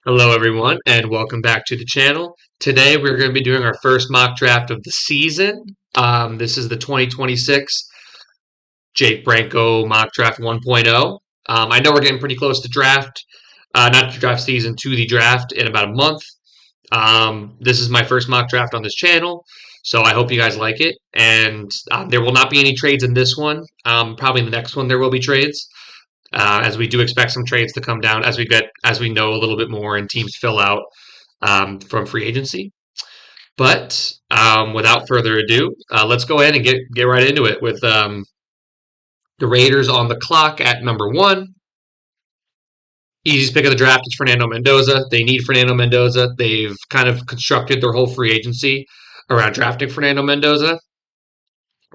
Hello, everyone, and welcome back to the channel. Today, we're going to be doing our first mock draft of the season. This is the 2026 Jake Branco mock draft 1.0. I know we're getting pretty close to draft, not to draft season, to the draft in about a month. This is my first mock draft on this channel, so I hope you guys like it. And there will not be any trades in this one. Probably in the next one, there will be trades as we do expect some trades to come down as we know a little bit more and teams fill out from free agency. But without further ado, let's go ahead and get right into it with the Raiders on the clock at number one. Easiest pick of the draft is Fernando Mendoza. They need Fernando Mendoza. They've kind of constructed their whole free agency around drafting Fernando Mendoza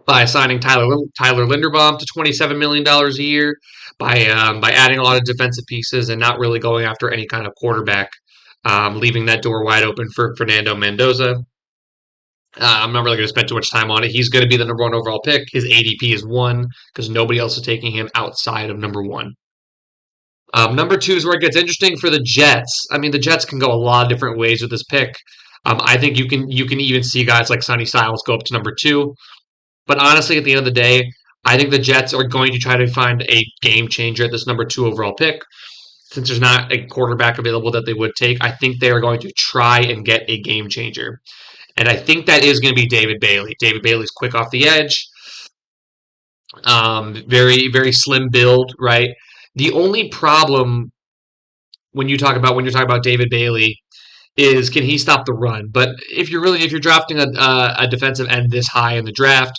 by signing Tyler Linderbaum to $27 million a year, by adding a lot of defensive pieces and not really going after any kind of quarterback, leaving that door wide open for Fernando Mendoza. I'm not really going to spend too much time on it. He's going to be the number one overall pick. His ADP is one because nobody else is taking him outside of number one. Number two is where it gets interesting for the Jets. I mean, the Jets can go a lot of different ways with this pick. I think you can even see guys like Sonny Styles go up to number two. But honestly, at the end of the day, I think the Jets are going to try to find a game changer at this number two overall pick. Since there's not a quarterback available that they would take, I think they are going to try and get a game changer. And I think that is going to be David Bailey. David Bailey's quick off the edge, very, very slim build, right? The only problem when you're talking about David Bailey is can he stop the run? But if you're drafting a defensive end this high in the draft,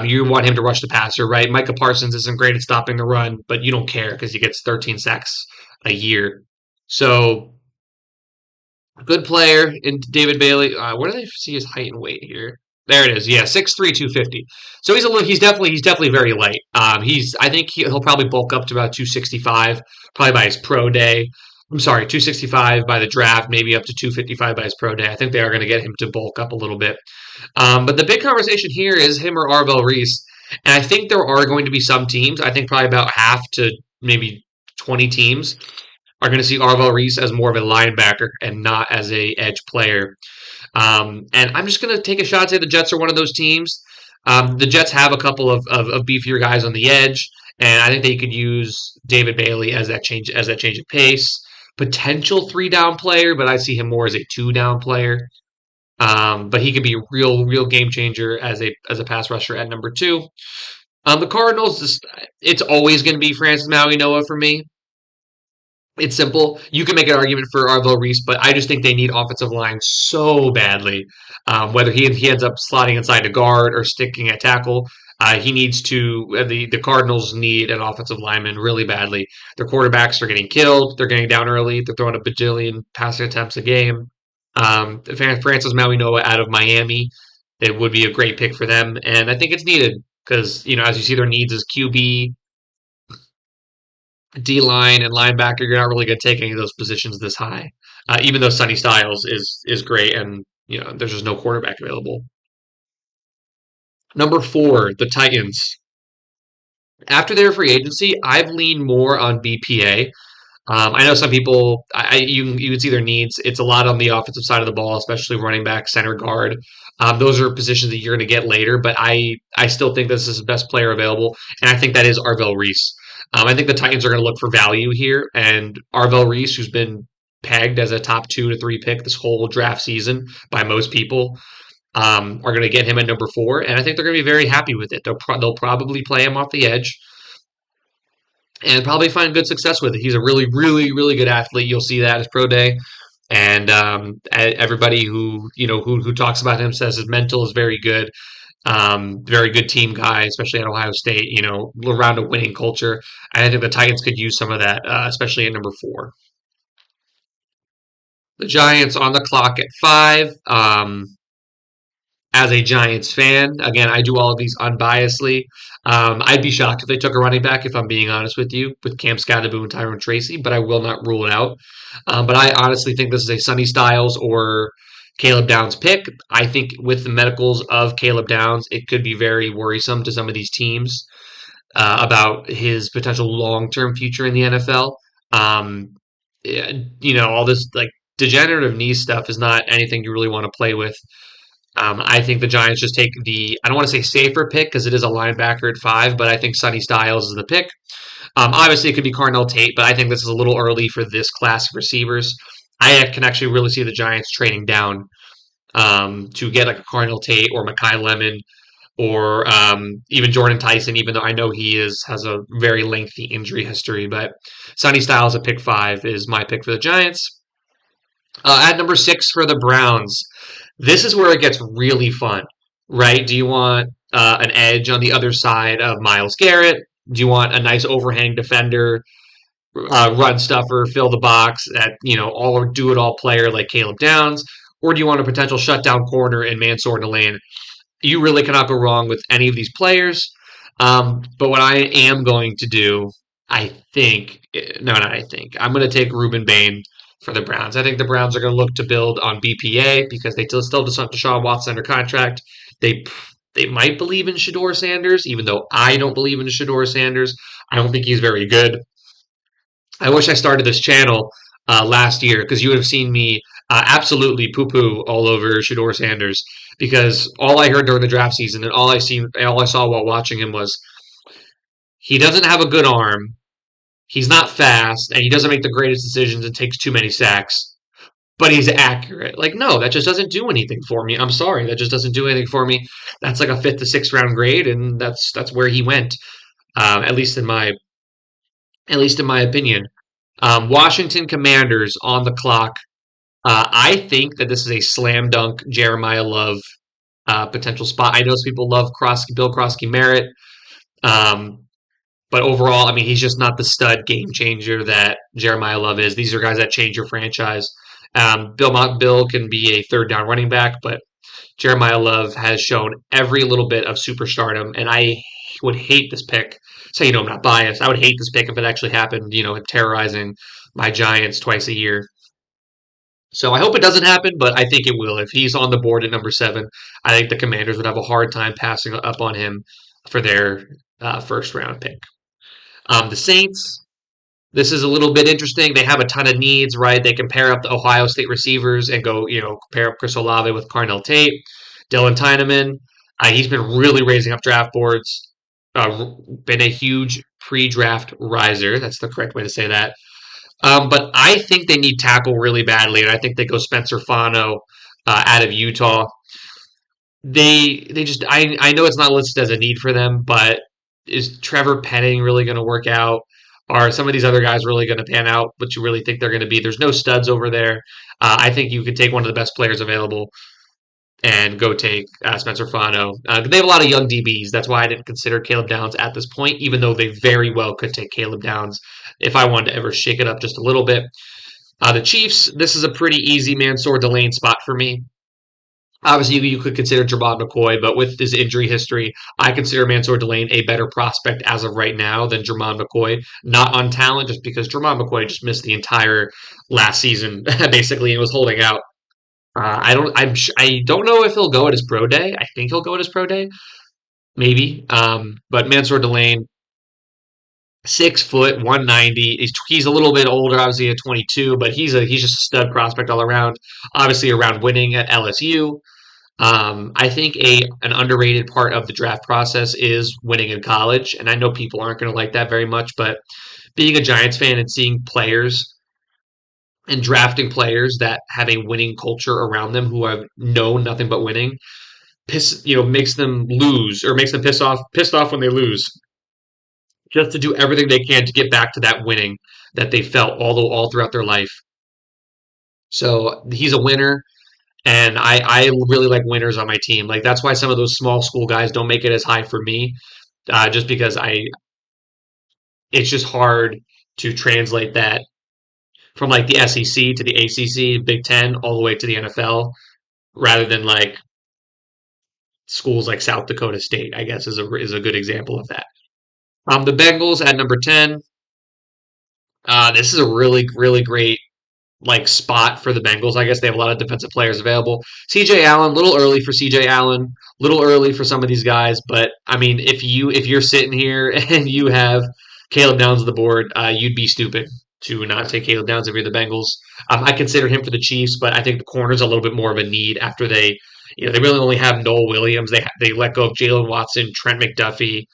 you want him to rush the passer, right? Micah Parsons isn't great at stopping the run, but you don't care because he gets 13 sacks a year. So good player in David Bailey. Where do they see his height and weight here? There it is. Yeah, 6'3", 250. So he's definitely very light. I think he'll probably bulk up to about 265 probably by his pro day. I'm sorry, 265 by the draft, maybe up to 255 by his pro day. I think they are going to get him to bulk up a little bit. But the big conversation here is him or Arvell Reese. And I think there are going to be some teams, I think probably about half to maybe 20 teams, are going to see Arvell Reese as more of a linebacker and not as a edge player. And I'm just going to take a shot and say the Jets are one of those teams. The Jets have a couple of beefier guys on the edge, and I think they could use David Bailey as that change of pace. Potential 3-down player, but I see him more as a 2-down player. But he could be a real game changer as a pass rusher at number two. The Cardinals, it's always going to be Francis Mauigoa for me. It's simple. You can make an argument for Arvell Reese, but I just think they need offensive line so badly. Whether he ends up slotting inside a guard or sticking at tackle, he needs to. The Cardinals need an offensive lineman really badly. Their quarterbacks are getting killed. They're getting down early. They're throwing a bajillion passing attempts a game. Francis Mauigoa out of Miami, it would be a great pick for them, and I think it's needed because as you see, their needs is QB, D line, and linebacker. You're not really going to take any of those positions this high, even though Sonny Styles is great, and there's just no quarterback available. Number four, the Titans. After their free agency, I've leaned more on BPA. I know some people. You can see their needs. It's a lot on the offensive side of the ball, especially running back, center, guard. Those are positions that you're going to get later, but I still think this is the best player available, and I think that is Arvell Reese. I think the Titans are going to look for value here, and Arvell Reese, who's been pegged as a top 2 to 3 pick this whole draft season by most people, are going to get him at number four, and I think they're going to be very happy with it. They'll probably play him off the edge and probably find good success with it. He's a really good athlete. You'll see that at his pro day. And everybody who talks about him says his mental is very good. Very good team guy, especially at Ohio State. Around a winning culture. And I think the Titans could use some of that, especially at number four. The Giants on the clock at five. As a Giants fan, again, I do all of these unbiasedly. I'd be shocked if they took a running back, if I'm being honest with you, with Cam Skadabu and Tyrone Tracy, but I will not rule it out. But I honestly think this is a Sonny Styles or Caleb Downs pick. I think with the medicals of Caleb Downs, it could be very worrisome to some of these teams about his potential long-term future in the NFL. yeah, all this like degenerative knee stuff is not anything you really want to play with. I think the Giants just take I don't want to say safer pick because it is a linebacker at 5, but I think Sonny Styles is the pick. Obviously, it could be Carnell Tate, but I think this is a little early for this class of receivers. I can actually really see the Giants trading down to get like a Carnell Tate or Makai Lemon or even Jordan Tyson, even though I know has a very lengthy injury history. But Sonny Styles at pick 5 is my pick for the Giants. At number 6 for the Browns, this is where it gets really fun, right? Do you want an edge on the other side of Myles Garrett? Do you want a nice overhang defender, run stuffer, fill the box at all do it all player like Caleb Downs, or do you want a potential shutdown corner in Mansour Delane? You really cannot go wrong with any of these players. But what I am going to do, I think, no, not I think, I'm going to take Ruben Bain for the Browns. I think the Browns are going to look to build on BPA because they still just want Deshaun Watson under contract. They they might believe in Shador Sanders, even though I don't believe in Shador Sanders. I don't think he's very good. I wish I started this channel last year because you would have seen me absolutely poo-poo all over Shador Sanders because all I heard during the draft season and all I saw while watching him was he doesn't have a good arm, he's not fast, and he doesn't make the greatest decisions and takes too many sacks. But he's accurate. Like, no, that just doesn't do anything for me. I'm sorry, that just doesn't do anything for me. That's like a fifth to sixth round grade, and that's where he went. At least in my opinion. Washington Commanders on the clock. I think that this is a slam dunk Jeremiah Love potential spot. I know some people love Bill Krosky Merritt, um, but overall, I mean, he's just not the stud game changer that Jeremiah Love is. These are guys that change your franchise. Bill can be a third down running back, but Jeremiah Love has shown every little bit of superstardom, and I would hate this pick. So, I'm not biased. I would hate this pick if it actually happened, terrorizing my Giants twice a year. So I hope it doesn't happen, but I think it will. If he's on the board at number 7, I think the Commanders would have a hard time passing up on him for their first round pick. The Saints, this is a little bit interesting. They have a ton of needs, right? They can pair up the Ohio State receivers and go, pair up Chris Olave with Carnell Tate, Dylan Tyneman. He's been really raising up draft boards, been a huge pre-draft riser. That's the correct way to say that. But I think they need tackle really badly, and I think they go Spencer Fano out of Utah. They just I know it's not listed as a need for them, but is Trevor Penning really going to work out? Are some of these other guys really going to pan out? What you really think they're going to be? There's no studs over there. I think you could take one of the best players available and go take Spencer Fano. They have a lot of young DBs. That's why I didn't consider Caleb Downs at this point, even though they very well could take Caleb Downs if I wanted to ever shake it up just a little bit. The Chiefs, this is a pretty easy Mansour Delane spot for me. Obviously, you could consider Jermon McCoy, but with his injury history, I consider Mansour Delane a better prospect as of right now than Jermon McCoy. Not on talent, just because Jermon McCoy just missed the entire last season basically and was holding out. I don't know if he'll go at his pro day. I think he'll go at his pro day, maybe. But Mansour Delane, 6 foot, 190. He's a little bit older, obviously at 22, but he's just a stud prospect all around. Obviously, around winning at LSU. I think an underrated part of the draft process is winning in college, and I know people aren't going to like that very much, but being a Giants fan and seeing players and drafting players that have a winning culture around them who have known nothing but winning makes them lose or makes them pissed off when they lose just to do everything they can to get back to that winning that they felt all throughout their life. So he's a winner, and I really like winners on my team. Like that's why some of those small school guys don't make it as high for me, just because it's just hard to translate that from like the SEC to the ACC, Big Ten, all the way to the NFL, rather than like schools like South Dakota State. I guess is a good example of that. The Bengals at number 10. This is a really great like spot for the Bengals. I guess they have a lot of defensive players available. CJ Allen, little early for CJ Allen, little early for some of these guys, but I mean, if you're sitting here and you have Caleb Downs on the board, you'd be stupid. to not take Caleb Downs if you're the Bengals. I consider him for the Chiefs, but I think the corner's a little bit more of a need after they really only have Noel Williams. They let go of Jalen Watson, Trent McDuffie,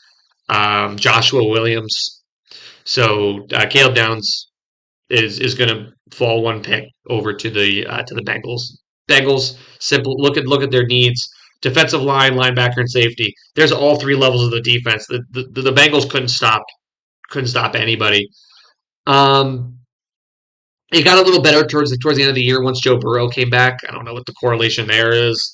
Joshua Williams. So Caleb Downs is going to fall one pick over to the Bengals. Bengals simple. Look at their needs: defensive line, linebacker, and safety. There's all three levels of the defense. The Bengals couldn't stop anybody. Um, it got a little better towards the end of the year once Joe Burrow came back. I don't know what the correlation there is.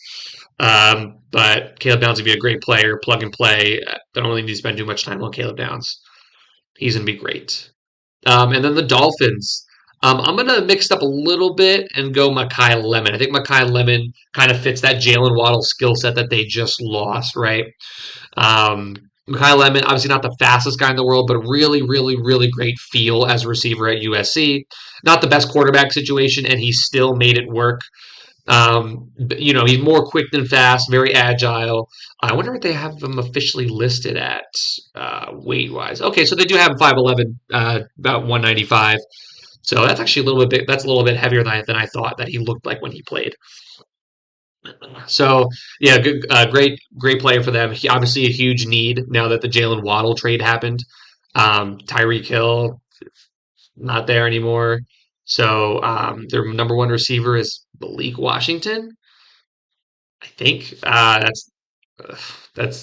But Caleb Downs would be a great player, plug and play. Don't really need to spend too much time on Caleb Downs. He's going to be great. And then the Dolphins. I'm going to mix it up a little bit and go Mekhi Lemon. I think Mekhi Lemon kind of fits that Jalen Waddle skill set that they just lost, right? Um, Mekhi Lemon, obviously not the fastest guy in the world, but really, really, really great feel as a receiver at USC. Not the best quarterback situation, and he still made it work. He's more quick than fast, very agile. I wonder what they have him officially listed at weight wise. Okay, so they do have him 5'11", about 195. So that's actually that's a little bit heavier than I thought that he looked like when he played. So yeah, good, great player for them. Obviously a huge need now that the Jalen Waddle trade happened. Tyreek Hill not there anymore. So their number one receiver is Malik Washington. I think that's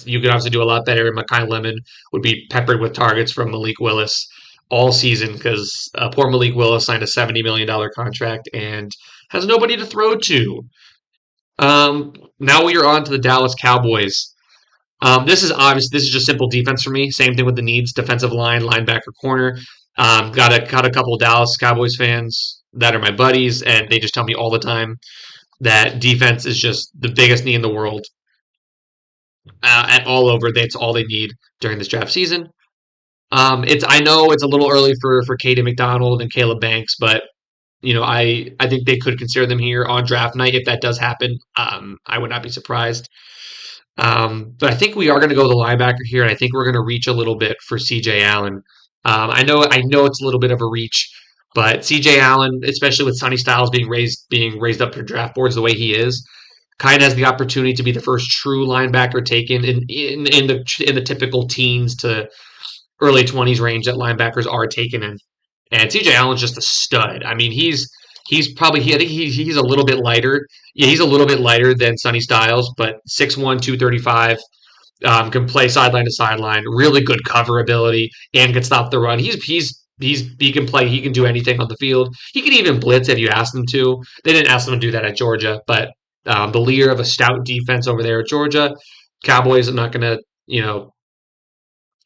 you could obviously do a lot better. Mekhi Lemon would be peppered with targets from Malik Willis all season because poor Malik Willis signed a $70 million contract and has nobody to throw to. Now we are on to the Dallas Cowboys. This is obvious. This is just simple defense for me. Same thing with the needs: defensive line, linebacker, corner. Got a couple of Dallas Cowboys fans that are my buddies, and they just tell me all the time that defense is just the biggest need in the world. And all over, that's all they need during this draft season. I know it's a little early for Katie McDonald and Caleb Banks, but I think they could consider them here on draft night if that does happen. I would not be surprised. But I think we are going to go the linebacker here, and I think we're going to reach a little bit for C.J. Allen. I know it's a little bit of a reach, but C.J. Allen, especially with Sonny Styles being raised up for draft boards the way he is, kind of has the opportunity to be the first true linebacker taken in the typical teens to early 20s range that linebackers are taken in. And C.J. Allen's just a stud. I mean, he's probably I think he's a little bit lighter. Yeah, he's a little bit lighter than Sonny Styles, but 6'1", 235. Can play sideline to sideline. Really good cover ability and can stop the run. He can play. He can do anything on the field. He can even blitz if you ask him to. They didn't ask him to do that at Georgia, but the leader of a stout defense over there at Georgia, Cowboys are not going to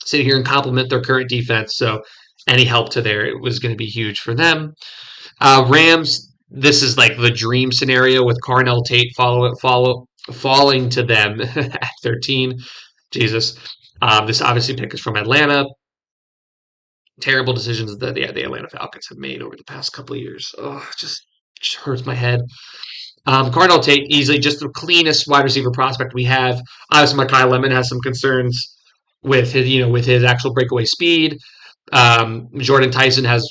sit here and compliment their current defense. So any help to there it was going to be huge for them. Rams. This is like the dream scenario with Carnell Tate falling to them at 13. Jesus. This obviously pick is from Atlanta. Terrible decisions that the Atlanta Falcons have made over the past couple of years. Oh, just hurts my head. Carnell Tate, easily just the cleanest wide receiver prospect we have. Obviously, Mekhi Lemon has some concerns with his actual breakaway speed. Jordan Tyson has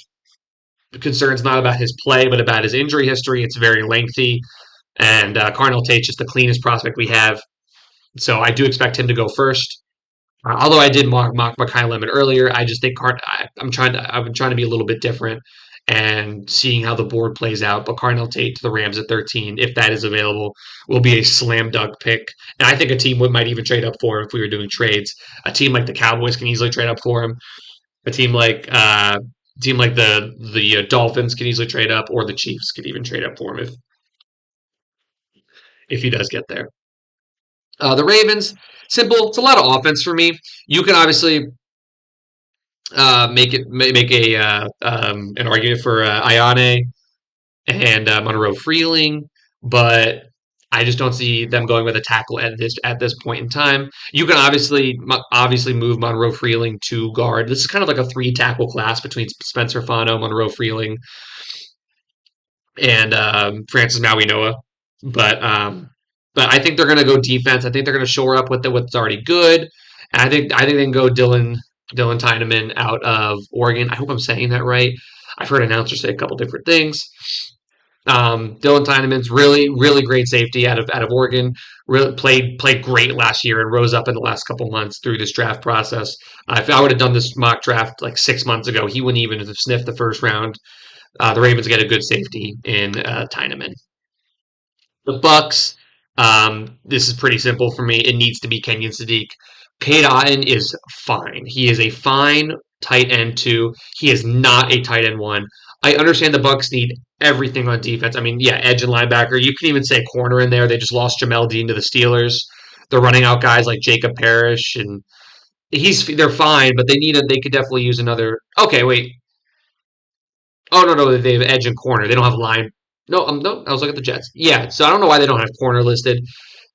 concerns not about his play, but about his injury history. It's very lengthy. And Carnell Tate's just the cleanest prospect we have. So I do expect him to go first. Although I did mock Mekhi Lemon earlier, I just think I'm trying to be a little bit different and seeing how the board plays out. But Carnell Tate to the Rams at 13, if that is available, will be a slam dunk pick. And I think a team might even trade up for him if we were doing trades. A team like the Cowboys can easily trade up for him. A team like the Dolphins can easily trade up, or the Chiefs could even trade up for him if he does get there. The Ravens, simple. It's a lot of offense for me. You can obviously make an argument for Ayane and Monroe Freeling, but I just don't see them going with a tackle at this point in time. You can obviously move Monroe Freeling to guard. This is kind of like a 3-tackle class between Spencer Fano, Monroe Freeling, and Francis Mauigoa. But I think they're going to go defense. I think they're going to shore up with what's already good. And I think they can go Dylan Tyneman out of Oregon. I hope I'm saying that right. I've heard announcers say a couple different things. Dylan Tyneman's really great safety out of Oregon. Really played great last year and rose up in the last couple months through this draft process. If I would have done this mock draft like 6 months ago, he wouldn't even have sniffed the first round. The Ravens get a good safety in Tyneman. The Bucks. This is pretty simple for me. It needs to be Kenyon Sadiq. Cade Otton is fine. He is a fine tight end two. He is not a tight end one. I understand the Bucks need everything on defense. I mean, yeah, edge and linebacker. You can even say corner in there. They just lost Jamel Dean to the Steelers. They're running out guys like Jacob Parrish, and they're fine, but they could definitely use another. Okay, wait. Oh no, they have edge and corner. They don't have line. No, no. I was looking at the Jets. Yeah, so I don't know why they don't have corner listed.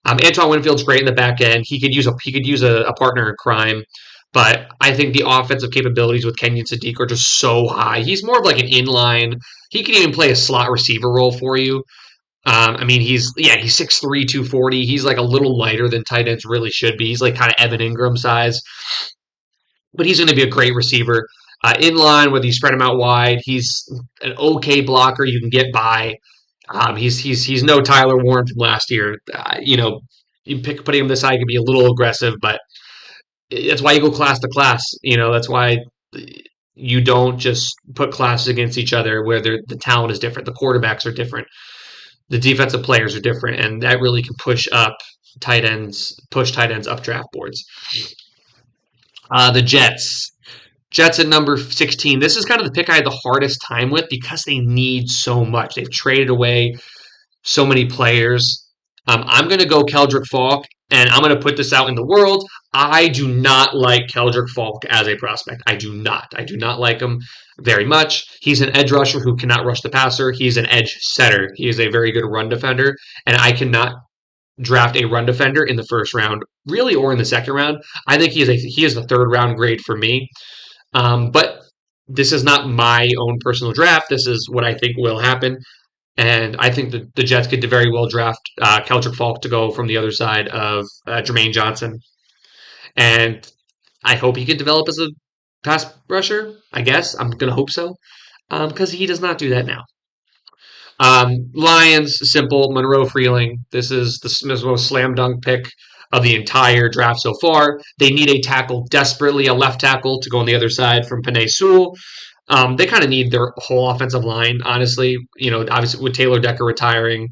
Antoine Winfield's great in the back end. He could use a partner in crime, but I think the offensive capabilities with Kenyon Sadiq are just so high. He's more of like an inline. He can even play a slot receiver role for you. I mean, he's 6'3", 240. He's like a little lighter than tight ends really should be. He's like kind of Evan Ingram size, but he's going to be a great receiver. In line, whether you spread him out wide, he's an okay blocker. You can get by. He's no Tyler Warren from last year. Putting him this high can be a little aggressive, but that's why you go class to class. That's why you don't just put classes against each other where the talent is different, the quarterbacks are different, the defensive players are different, and that really can push tight ends up draft boards. The Jets. Jets at number 16. This is kind of the pick I had the hardest time with because they need so much. They've traded away so many players. I'm going to go Keldrick Falk, and I'm going to put this out in the world. I do not like Keldrick Falk as a prospect. I do not. I do not like him very much. He's an edge rusher who cannot rush the passer. He's an edge setter. He is a very good run defender, and I cannot draft a run defender in the first round, really, or in the second round. I think he is the third round grade for me. But this is not my own personal draft. This is what I think will happen. And I think the Jets could very well draft Keldrick Falk to go from the other side of Jermaine Johnson. And I hope he can develop as a pass rusher, I guess. I'm going to hope so. Because he does not do that now. Lions, simple, Monroe Freeling. This is the most slam dunk pick of the entire draft so far. They need a tackle desperately, a left tackle to go on the other side from Penei Sewell. They kind of need their whole offensive line, honestly. Obviously with Taylor Decker retiring,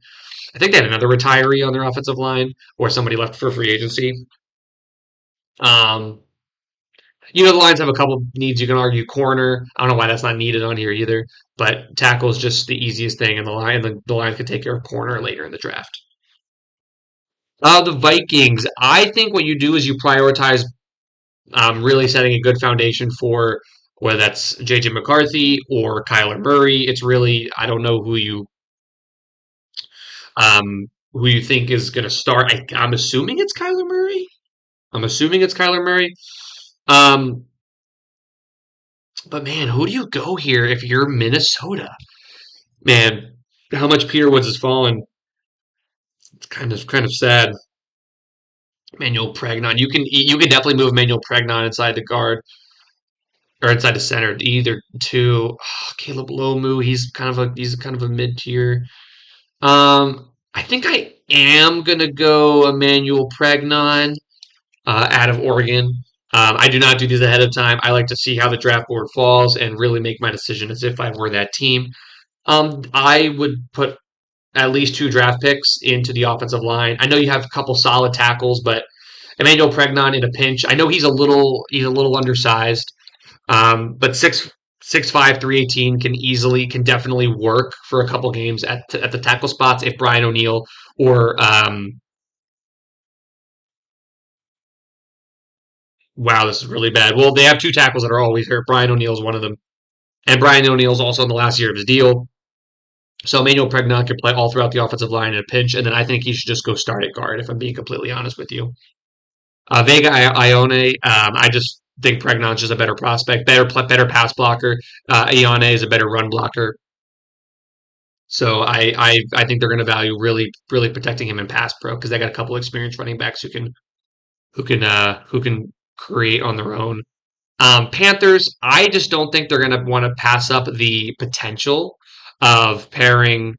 I think they had another retiree on their offensive line or somebody left for free agency. Um, the Lions have a couple needs. You can argue corner. I don't know why that's not needed on here either, but tackle is just the easiest thing, and the Lions could take care of corner later in the draft. The Vikings. I think what you do is you prioritize really setting a good foundation for whether that's JJ McCarthy or Kyler Murray. It's really I don't know who you think is going to start. I'm assuming it's Kyler Murray. Um, but man, who do you go here if you're Minnesota? Man, how much Peter Woods has fallen. It's kind of sad. Manuel Pregnon. You can definitely move Manuel Pregnon inside the guard or inside the center. Either two. Caleb Lomu. He's kind of a mid tier. I think I am gonna go Emmanuel Pregnon out of Oregon. I do not do these ahead of time. I like to see how the draft board falls and really make my decision as if I were that team. I would put at least two draft picks into the offensive line. I know you have a couple solid tackles, but Emmanuel Pregnon in a pinch. I know he's a little undersized, but 6'5", 318 can definitely work for a couple games at the tackle spots if Brian O'Neill or wow, this is really bad. Well, they have two tackles that are always hurt. Brian O'Neill's one of them, and Brian O'Neill's also in the last year of his deal. So Emmanuel Pregnon can play all throughout the offensive line in a pinch, and then I think he should just go start at guard. If I'm being completely honest with you. Vega Ione, I just think Pregnon's just a better prospect, better pass blocker. Ione is a better run blocker. So I think they're going to value really protecting him in pass pro because they got a couple experienced running backs who can create on their own. Panthers, I just don't think they're going to want to pass up the potential of pairing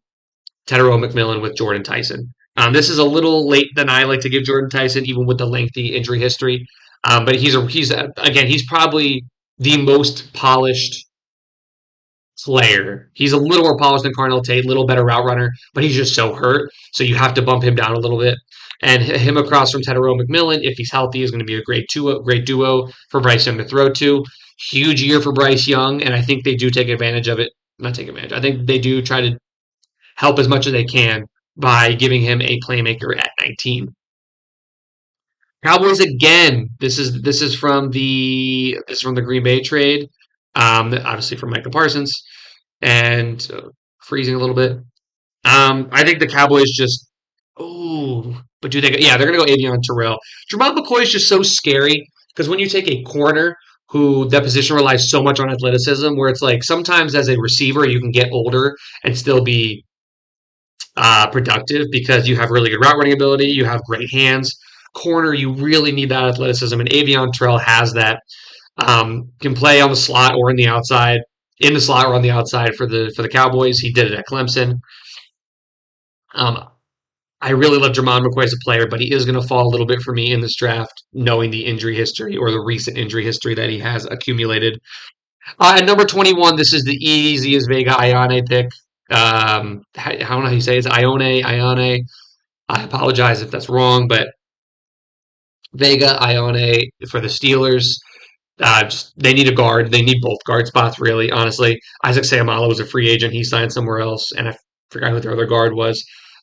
Tedero McMillan with Jordan Tyson. This is a little late than I like to give Jordan Tyson, even with the lengthy injury history. But again, he's probably the most polished player. He's a little more polished than Carnell Tate, a little better route runner, but he's just so hurt. So you have to bump him down a little bit. And him across from Tedero McMillan, if he's healthy, is going to be a great duo for Bryce Young to throw to. Huge year for Bryce Young, and I think they do take advantage of it. Not take advantage. I think they do try to help as much as they can by giving him a playmaker at 19. Cowboys again. This is from the Green Bay trade. Obviously from Micah Parsons and freezing a little bit. I think the Cowboys just. Oh, but do they? Yeah, they're going to go Avion Terrell. Jermon McCoy is just so scary because when you take a corner who that position relies so much on athleticism, where it's like sometimes as a receiver you can get older and still be productive because you have really good route running ability, you have great hands. Corner, you really need that athleticism, and Avion Terrell has that. Can play on the slot or in the slot or on the outside for the Cowboys. He did it at Clemson. Um, I really love Jermon McCoy as a player, but he is going to fall a little bit for me in this draft, knowing the injury history or the recent injury history that he has accumulated. At number 21, this is the easiest Vega Ione pick. I don't know how you say it. It's Ione. I apologize if that's wrong, but Vega Ione for the Steelers. They need a guard. They need both guard spots, really, honestly. Isaac Seumalo was a free agent. He signed somewhere else, and I forgot who their other guard was.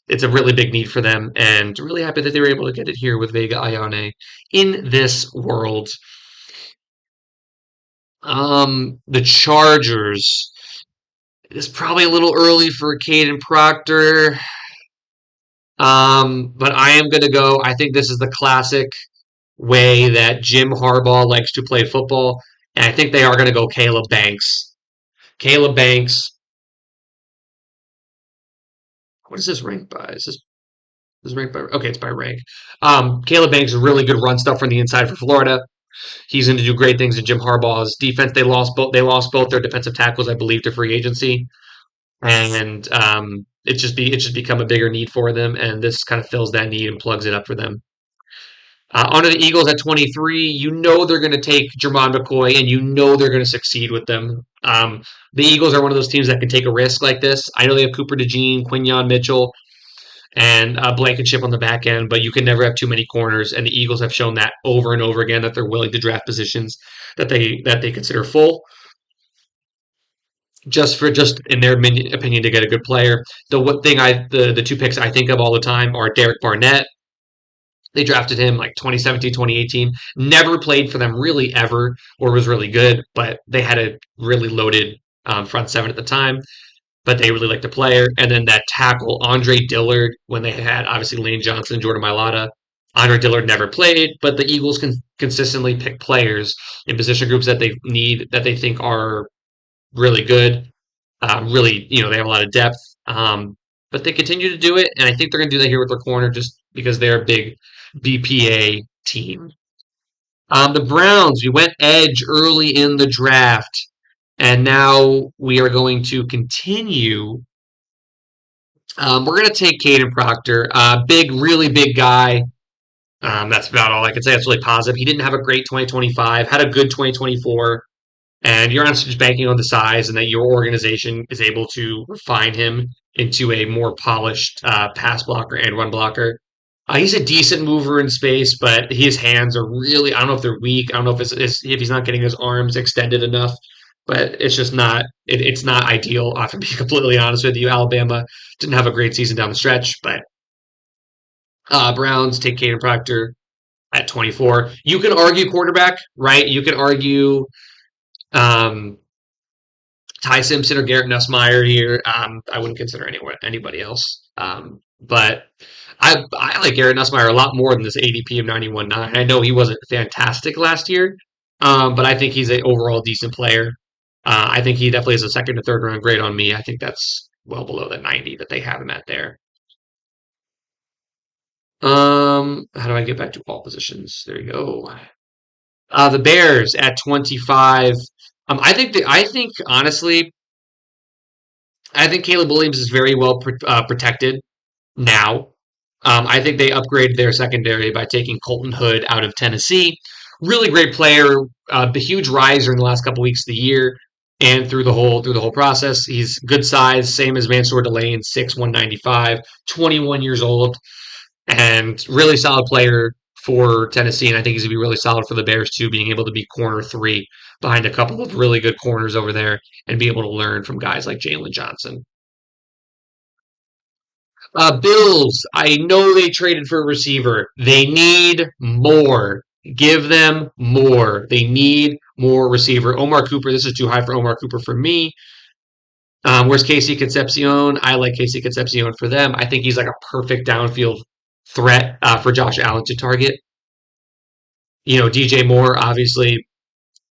It's a really big need for them, and really happy that they were able to get it here with Vega Ione in this world. The Chargers. It's probably a little early for Caden Proctor. But I am going to go. I think this is the classic way that Jim Harbaugh likes to play football. And I think they are going to go Caleb Banks. Caleb Banks. What is this ranked by? Is this ranked by? Okay, it's by rank. Caleb Banks is really good run stuff from the inside for Florida. He's going to do great things in Jim Harbaugh's defense. They lost both. They lost both their defensive tackles, I believe, to free agency, and it's just become a bigger need for them. And this kind of fills that need and plugs it up for them. Onto the Eagles at 23. You know they're going to take Jermon McCoy, and you know they're going to succeed with them. The Eagles are one of those teams that can take a risk like this. I know they have Cooper DeJean, Quinyon Mitchell, and Blankenship on the back end, but you can never have too many corners. And the Eagles have shown that over and over again that they're willing to draft positions that they consider full, just in their opinion to get a good player. The two picks I think of all the time are Derek Barnett. They drafted him like 2017, 2018. Never played for them really ever or was really good, but they had a really loaded front seven at the time. But they really liked the player. And then that tackle, Andre Dillard, when they had obviously Lane Johnson, Jordan Mailata. Andre Dillard never played, but the Eagles can consistently pick players in position groups that they need, that they think are really good. Really, they have a lot of depth. But they continue to do it, and I think they're going to do that here with their corner just because they're a big BPA team. The Browns, we went edge early in the draft, and now we are going to continue. We're going to take Caden Proctor, really big guy. That's about all I can say. That's really positive. He didn't have a great 2025, had a good 2024, and you're honestly just banking on the size and that your organization is able to refine him into a more polished pass blocker and run blocker. He's a decent mover in space, but his hands are really, I don't know if they're weak. I don't know if he's not getting his arms extended enough, but it's just it's not ideal. To be completely honest with you, Alabama didn't have a great season down the stretch, but Browns take Caden Proctor at 24. You can argue quarterback, right? You can argue um, Ty Simpson or Garrett Nussmeier here. I wouldn't consider anybody else. But I like Garrett Nussmeier a lot more than this ADP of 91.9. I know he wasn't fantastic last year, but I think he's an overall decent player. I think he definitely is a second to third round grade on me. I think that's well below the 90 that they have him at there. How do I get back to all positions? There you go. The Bears at 25. I think honestly, I think Caleb Williams is very well protected now. I think they upgraded their secondary by taking Colton Hood out of Tennessee. Really great player, the huge riser in the last couple weeks of the year and through the whole process. He's good size, same as Mansour Delane, 6'1", 21 years old, and really solid player for Tennessee. And I think he's gonna be really solid for the Bears too, being able to be corner three behind a couple of really good corners over there and be able to learn from guys like Jalen Johnson. Bills, I know they traded for a receiver. They need more. Give them more. They need more receiver. Omar Cooper, this is too high for Omar Cooper for me. Where's Casey Concepcion? I like Casey Concepcion for them. I think he's like a perfect downfield threat for Josh Allen to target. DJ Moore obviously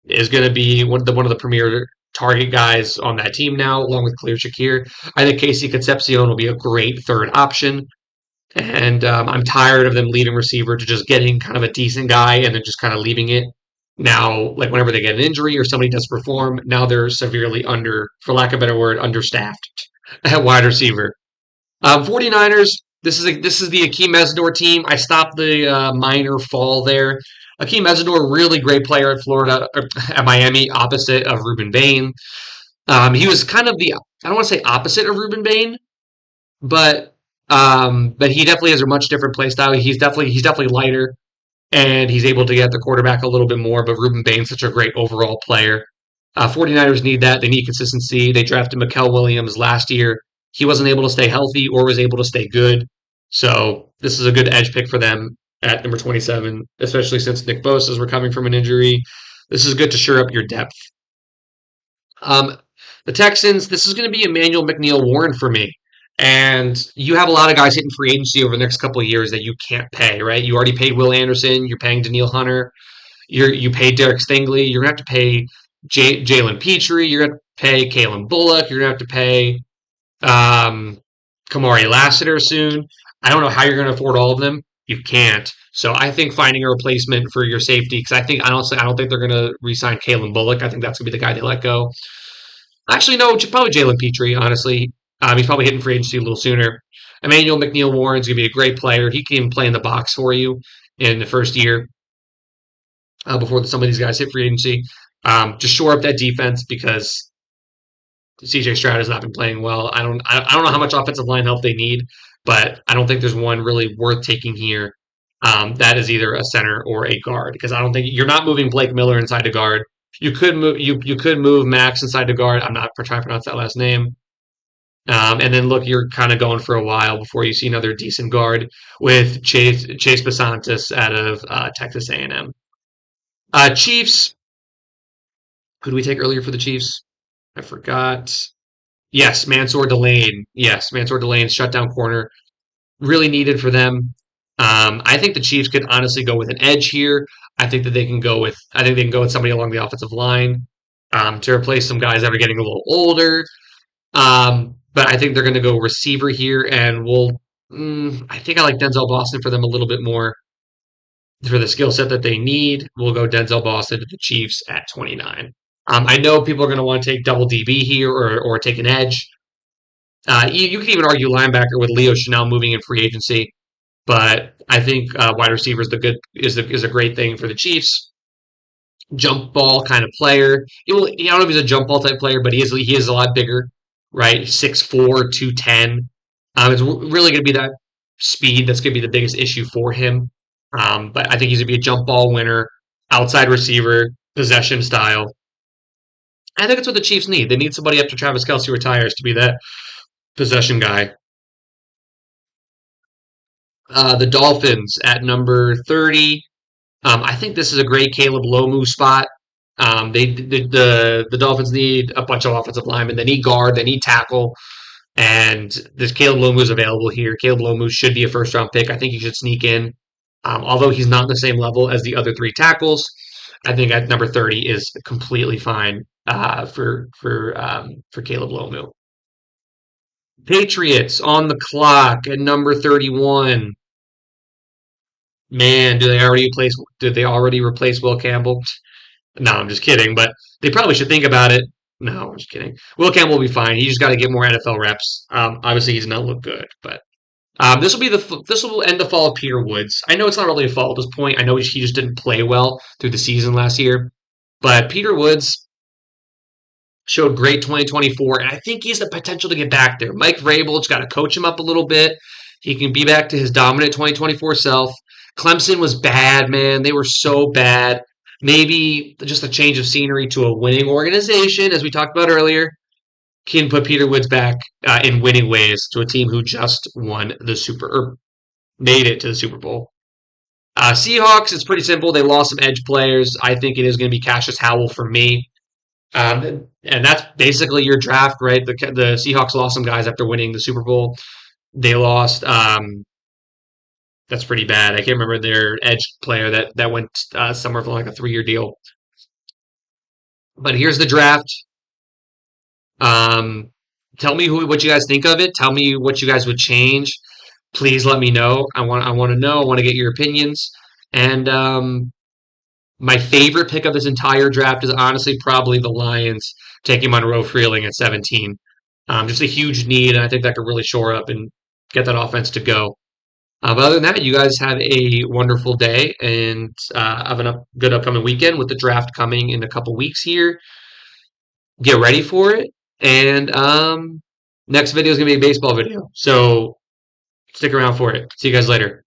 is going to be one of the premier target guys on that team now, along with Khalil Shakir. I think Casey Concepcion will be a great third option. And I'm tired of them leaving receiver to just getting kind of a decent guy and then just kind of leaving it. Now, like whenever they get an injury or somebody doesn't perform, now they're severely for lack of a better word, understaffed at wide receiver. 49ers, this is the Akeem Mesidor team. I stopped the minor fall there. Akeem Mesidor, really great player at Florida, at Miami, opposite of Ruben Bain. He was kind of I don't want to say opposite of Ruben Bain, but he definitely has a much different play style. He's definitely lighter, and he's able to get the quarterback a little bit more. But Ruben Bain's such a great overall player. 49ers need that. They need consistency. They drafted Mikael Williams last year. He wasn't able to stay healthy or was able to stay good. So this is a good edge pick for them at number 27, especially since Nick Bosa is recovering from an injury. This is good to shore up your depth. Um, the Texans, this is going to be Emmanuel McNeil Warren for me. And you have a lot of guys hitting free agency over the next couple of years that you can't pay, right? You already paid Will Anderson. You're paying Daniil Hunter. You paid Derek Stingley. You're going to have to pay Jalen Petrie. You're going to pay Kalen Bullock. You're going to have to pay um, Kamari Lassiter soon. I don't know how you're going to afford all of them. You can't. So I think finding a replacement for your safety, because I don't think they're going to re-sign Kalen Bullock. I think that's going to be the guy they let go. Actually, no, probably Jalen Petrie, honestly. He's probably hitting free agency a little sooner. Emmanuel McNeil Warren's going to be a great player. He can even play in the box for you in the first year before some of these guys hit free agency. Just shore up that defense because CJ Stroud has not been playing well. I don't know how much offensive line help they need, but I don't think there's one really worth taking here. That is either a center or a guard because I don't think you're not moving Blake Miller inside to guard. You could move Max inside to guard. I'm not trying to pronounce that last name. And then look, you're kind of going for a while before you see another decent guard with Chase Basantis out of Texas A&M. Chiefs. Who did we take earlier for the Chiefs? I forgot. Yes, Mansour Delane. Yes, Mansour Delane, shutdown corner, really needed for them. I think the Chiefs could honestly go with an edge here. I think they can go with somebody along the offensive line to replace some guys that are getting a little older. But I think they're going to go receiver here, and I think I like Denzel Boston for them a little bit more for the skill set that they need. We'll go Denzel Boston to the Chiefs at 29. I know people are going to want to take double DB here or take an edge. You can even argue linebacker with Leo Chanel moving in free agency, but I think wide receiver is a great thing for the Chiefs. Jump ball kind of player. I don't know if he's a jump ball type player, but he is a lot bigger, right? 6'4", 210. It's really going to be that speed that's going to be the biggest issue for him. But I think he's going to be a jump ball winner, outside receiver, possession style. I think it's what the Chiefs need. They need somebody after Travis Kelce retires to be that possession guy. The Dolphins at number 30. I think this is a great Caleb Lomu spot. The Dolphins need a bunch of offensive linemen. They need guard. They need tackle. And this Caleb Lomu is available here. Caleb Lomu should be a first round pick. I think he should sneak in. Although he's not on the same level as the other three tackles, I think at number 30 is completely fine for Caleb Lomu. Patriots on the clock at number 31. Man, did they already replace Will Campbell? No, I'm just kidding, but they probably should think about it. No, I'm just kidding. Will Campbell will be fine. He just got to get more NFL reps. Obviously, he's not look good, but this will end the fall of Peter Woods. I know it's not really a fall at this point. I know he just didn't play well through the season last year, but Peter Woods showed great 2024, and I think he has the potential to get back there. Mike Vrabel's got to coach him up a little bit. He can be back to his dominant 2024 self. Clemson was bad, man. They were so bad. Maybe just a change of scenery to a winning organization, as we talked about earlier, can put Peter Woods back in winning ways to a team who just won the or made it to the Super Bowl. Seahawks, it's pretty simple. They lost some edge players. I think it is going to be Cassius Howell for me. And that's basically your draft, right? The Seahawks lost some guys after winning the Super Bowl. They lost. That's pretty bad. I can't remember their edge player that went somewhere for like a 3-year deal. But here's the draft. Um, Tell me what you guys think of it. Tell me what you guys would change. Please let me know. I want to know. I want to get your opinions. And my favorite pick of this entire draft is honestly probably the Lions taking Monroe Freeling at 17. Just a huge need, and I think that could really shore up and get that offense to go. But other than that, you guys have a wonderful day and have a good upcoming weekend with the draft coming in a couple weeks here. Get ready for it. And next video is going to be a baseball video. So stick around for it. See you guys later.